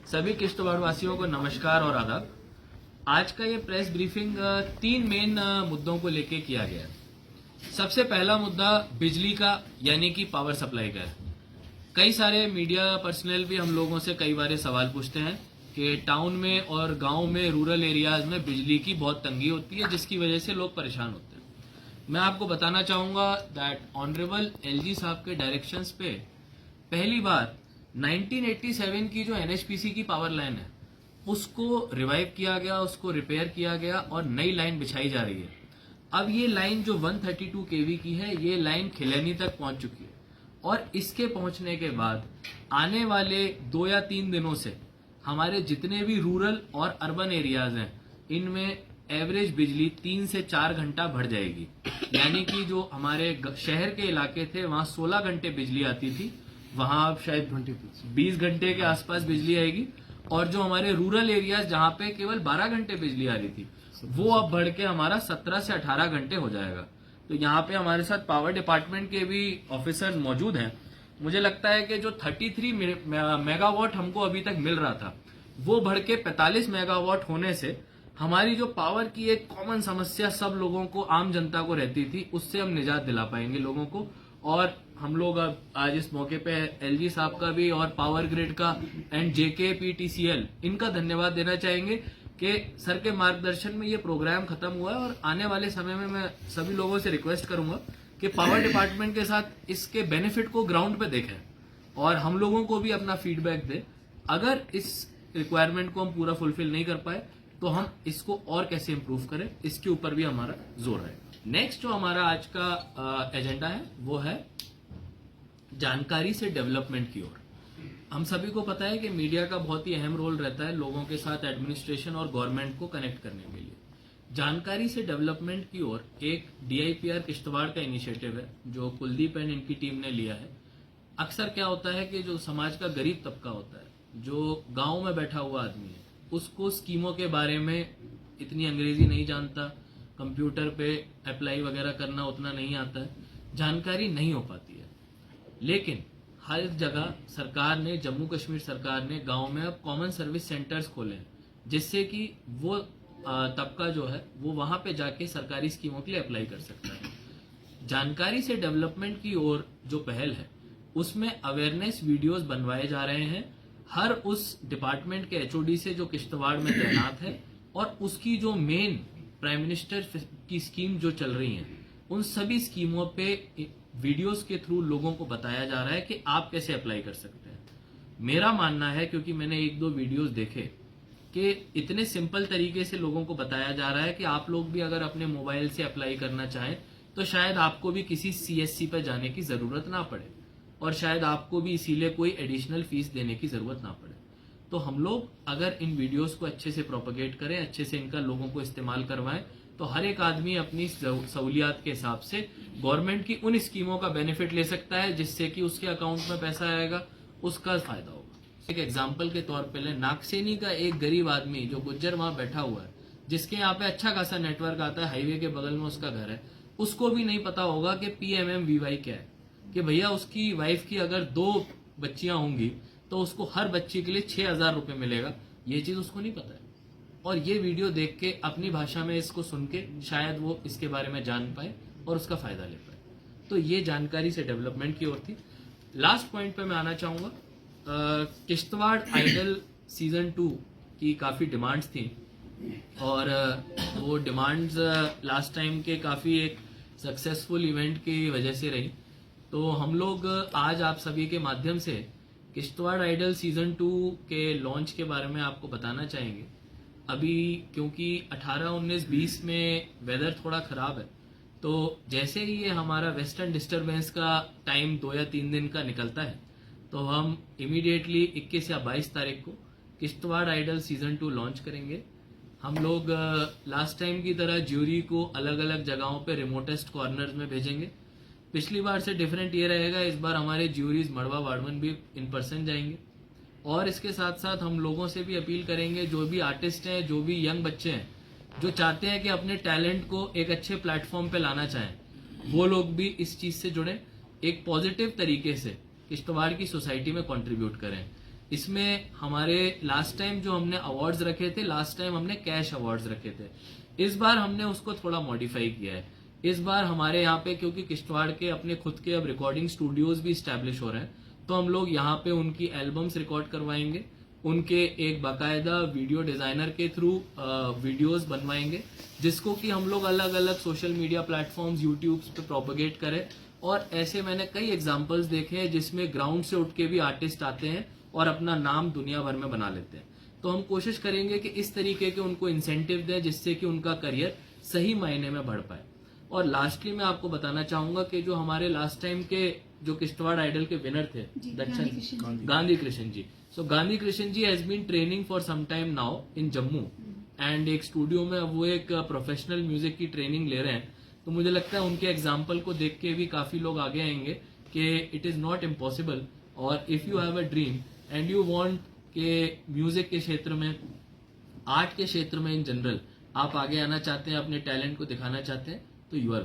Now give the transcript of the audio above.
सभी किश्तवाड़ वासियों को नमस्कार और आदाब। आज का ये प्रेस ब्रीफिंग तीन मेन मुद्दों को लेके किया गया है। सबसे पहला मुद्दा बिजली का यानी कि पावर सप्लाई का है। कई सारे मीडिया पर्सनल भी हम लोगों से कई बार सवाल पूछते हैं कि टाउन में और गांव में रूरल एरियाज में बिजली की बहुत तंगी होती है, जिसकी वजह से लोग परेशान होते हैं। मैं आपको बताना चाहूंगा दैट ऑनरेबल एलजी साहब के डायरेक्शंस पे पहली बार 1987 की जो एनएचपीसी की पावर लाइन है उसको रिवाइव किया गया, उसको रिपेयर किया गया और नई लाइन बिछाई जा रही है। अब ये लाइन जो 132 केवी की है, ये लाइन खिलैनी तक पहुंच चुकी है और इसके पहुंचने के बाद आने वाले 2 या 3 दिनों से हमारे जितने भी रूरल और अर्बन एरियाज हैं इनमें एवरेज बिजली 3 से 4 घंटा बढ़ जाएगी। यानी कि जो हमारे शहर के इलाके थे वहां 16 घंटे बिजली आती थी, वहां अब शायद 20 घंटे के आसपास बिजली आएगी। और जो हमारे रूरल एरियाज जहां पे केवल 12 घंटे बिजली आ रही थी वो अब बढ़ के हमारा 17 से 18 घंटे हो जाएगा। तो यहाँ पे हमारे साथ पावर डिपार्टमेंट के भी ऑफिसर्स मौजूद हैं। मुझे लगता है कि जो 33 मेगावाट हमको अभी तक मिल रहा था वो बढ़ के 45 मेगावाट होने से हमारी जो पावर की एक कॉमन समस्या सब लोगों को, आम जनता को रहती थी, उससे हम निजात दिला पाएंगे लोगों को। और हम लोग अब आज इस मौके पे एलजी साहब का भी और पावर ग्रिड का एंड जेकेपीटीसीएल इनका धन्यवाद देना चाहेंगे कि सर के मार्गदर्शन में ये प्रोग्राम खत्म हुआ है। और आने वाले समय में मैं सभी लोगों से रिक्वेस्ट करूंगा कि पावर डिपार्टमेंट के साथ इसके बेनिफिट को ग्राउंड पे देखें और हम लोगों को भी अपना फीडबैक दें। अगर इस रिक्वायरमेंट को हम पूरा फुलफिल नहीं कर पाए तो हम इसको और कैसे इम्प्रूव करें, इसके ऊपर भी हमारा जोर है। नेक्स्ट जो हमारा आज का एजेंडा है वो है जानकारी से डेवलपमेंट की ओर। हम सभी को पता है कि मीडिया का बहुत ही अहम रोल रहता है लोगों के साथ एडमिनिस्ट्रेशन और गवर्नमेंट को कनेक्ट करने के लिए। जानकारी से डेवलपमेंट की ओर एक डीआईपीआर किश्तवाड़ का इनिशिएटिव है जो कुलदीप एंड इनकी टीम ने लिया है। अक्सर क्या होता है कि जो समाज का गरीब तबका होता है, जो गांव में बैठा हुआ आदमी है, उसको स्कीमों के बारे में इतनी अंग्रेजी नहीं जानता, कंप्यूटर पे अप्लाई वगैरह करना उतना नहीं आता है, जानकारी नहीं हो पाती है। लेकिन हर जगह सरकार ने, जम्मू कश्मीर सरकार ने गांव में अब कॉमन सर्विस सेंटर्स खोले हैं जिससे कि वो तबका जो है वो वहां पे जाके सरकारी स्कीमों के लिए अप्लाई कर सकता है। जानकारी से डेवलपमेंट की ओर जो पहल है उसमें अवेयरनेस वीडियोस बनवाए जा रहे हैं हर उस डिपार्टमेंट के एचओडी से जो किश्तवाड़ में तैनात है, और उसकी जो मेन प्राइम मिनिस्टर की स्कीम जो चल रही है उन सभी स्कीमों पे वीडियोस के थ्रू लोगों को बताया जा रहा है कि आप कैसे अप्लाई कर सकते हैं। मेरा मानना है, क्योंकि मैंने 1-2 वीडियोस देखे, कि इतने सिंपल तरीके से लोगों को बताया जा रहा है कि आप लोग भी अगर अपने मोबाइल से अप्लाई करना चाहें तो शायद आपको भी किसी सीएससी पर जाने की जरूरत ना पड़े और शायद आपको भी इसीलिए कोई एडिशनल फीस देने की जरूरत ना पड़े। तो हम लोग अगर इन वीडियोस को अच्छे से प्रोपेगेट करें, अच्छे से इनका लोगों को इस्तेमाल करवाएं, तो हर एक आदमी अपनी सहूलियात के हिसाब से गवर्नमेंट की उन स्कीमों का बेनिफिट ले सकता है जिससे कि उसके अकाउंट में पैसा आएगा, उसका फायदा होगा। एक एग्जाम्पल के तौर पे नागसेनी का एक गरीब आदमी जो गुज्जर वहां बैठा हुआ है, जिसके यहाँ पे अच्छा खासा नेटवर्क आता है, हाईवे के बगल में उसका घर है, उसको भी नहीं पता होगा कि PMMVY क्या है, कि भैया उसकी वाइफ की अगर 2 बच्चियां होंगी तो उसको हर बच्ची के लिए 6,000 रुपए मिलेगा। ये चीज उसको नहीं पता है और ये वीडियो देख के अपनी भाषा में इसको सुन के शायद वो इसके बारे में जान पाए और उसका फायदा ले पाए। तो ये जानकारी से डेवलपमेंट की ओर थी। लास्ट पॉइंट पे मैं आना चाहूंगा, किश्तवाड़ आइडल सीजन 2 की काफी डिमांड्स थी और वो डिमांड्स लास्ट टाइम के काफी एक सक्सेसफुल इवेंट की वजह से रही। तो हम लोग आज आप सभी के माध्यम से किश्तवाड़ आइडल सीजन 2 के लॉन्च के बारे में आपको बताना चाहेंगे। अभी क्योंकि 18, 19, 20 में वेदर थोड़ा खराब है, तो जैसे ही ये हमारा वेस्टर्न डिस्टरबेंस का टाइम 2 या 3 दिन का निकलता है तो हम इमीडिएटली 21 या 22 तारीख को किश्तवाड़ आइडल सीजन 2 लॉन्च करेंगे। हम लोग लास्ट टाइम की तरह ज्यूरी को अलग अलग जगहों पे रिमोटेस्ट कॉर्नर्स में भेजेंगे। पिछली बार से डिफरेंट ये रहेगा, इस बार हमारे ज्यूरीज मड़वा वार्डमन भी इन पर्सन जाएंगे। और इसके साथ साथ हम लोगों से भी अपील करेंगे, जो भी आर्टिस्ट हैं, जो भी यंग बच्चे हैं जो चाहते हैं कि अपने टैलेंट को एक अच्छे प्लेटफॉर्म पे लाना चाहें, वो लोग भी इस चीज से जुड़े, एक पॉजिटिव तरीके से किश्तवाड़ की सोसाइटी में कंट्रीब्यूट करें। इसमें हमारे लास्ट टाइम जो हमने अवार्ड्स रखे थे, लास्ट टाइम हमने कैश अवार्ड्स रखे थे, इस बार हमने उसको थोड़ा मॉडिफाई किया है। इस बार हमारे यहाँ पे क्योंकि किश्तवाड़ के अपने खुद के अब रिकॉर्डिंग स्टूडियोज भी स्टैब्लिश हो रहे हैं, तो हम लोग यहाँ पे उनकी एल्बम्स रिकॉर्ड करवाएंगे, उनके एक बाकायदा वीडियो डिजाइनर के थ्रू वीडियोस बनवाएंगे, जिसको कि हम लोग अलग अलग सोशल मीडिया प्लेटफॉर्म्स यूट्यूब पे प्रोपोगेट करें। और ऐसे मैंने कई एग्जांपल्स देखे हैं जिसमें ग्राउंड से उठ के भी आर्टिस्ट आते हैं और अपना नाम दुनिया भर में बना लेते हैं। तो हम कोशिश करेंगे कि इस तरीके के उनको इंसेंटिव दें जिससे कि उनका करियर सही मायने में बढ़ पाए। और लास्टली मैं आपको बताना चाहूंगा कि जो हमारे लास्ट टाइम के जो किश्तवाड़ आइडल के विनर थे Darshan Gandhi Krishna ji, so Gandhi Krishna ji has been training for some time now in Jammu and एक स्टूडियो में वो एक प्रोफेशनल म्यूजिक की ट्रेनिंग ले रहे हैं। तो मुझे लगता है उनके एग्जाम्पल को देख के भी काफी लोग आगे आएंगे कि इट इज नॉट इम्पॉसिबल, और if you have a dream and you want के म्यूजिक के क्षेत्र में, आर्ट के क्षेत्र में इन जनरल आप आगे आना चाहते हैं, अपने टैलेंट को दिखाना चाहते हैं, तो यू आर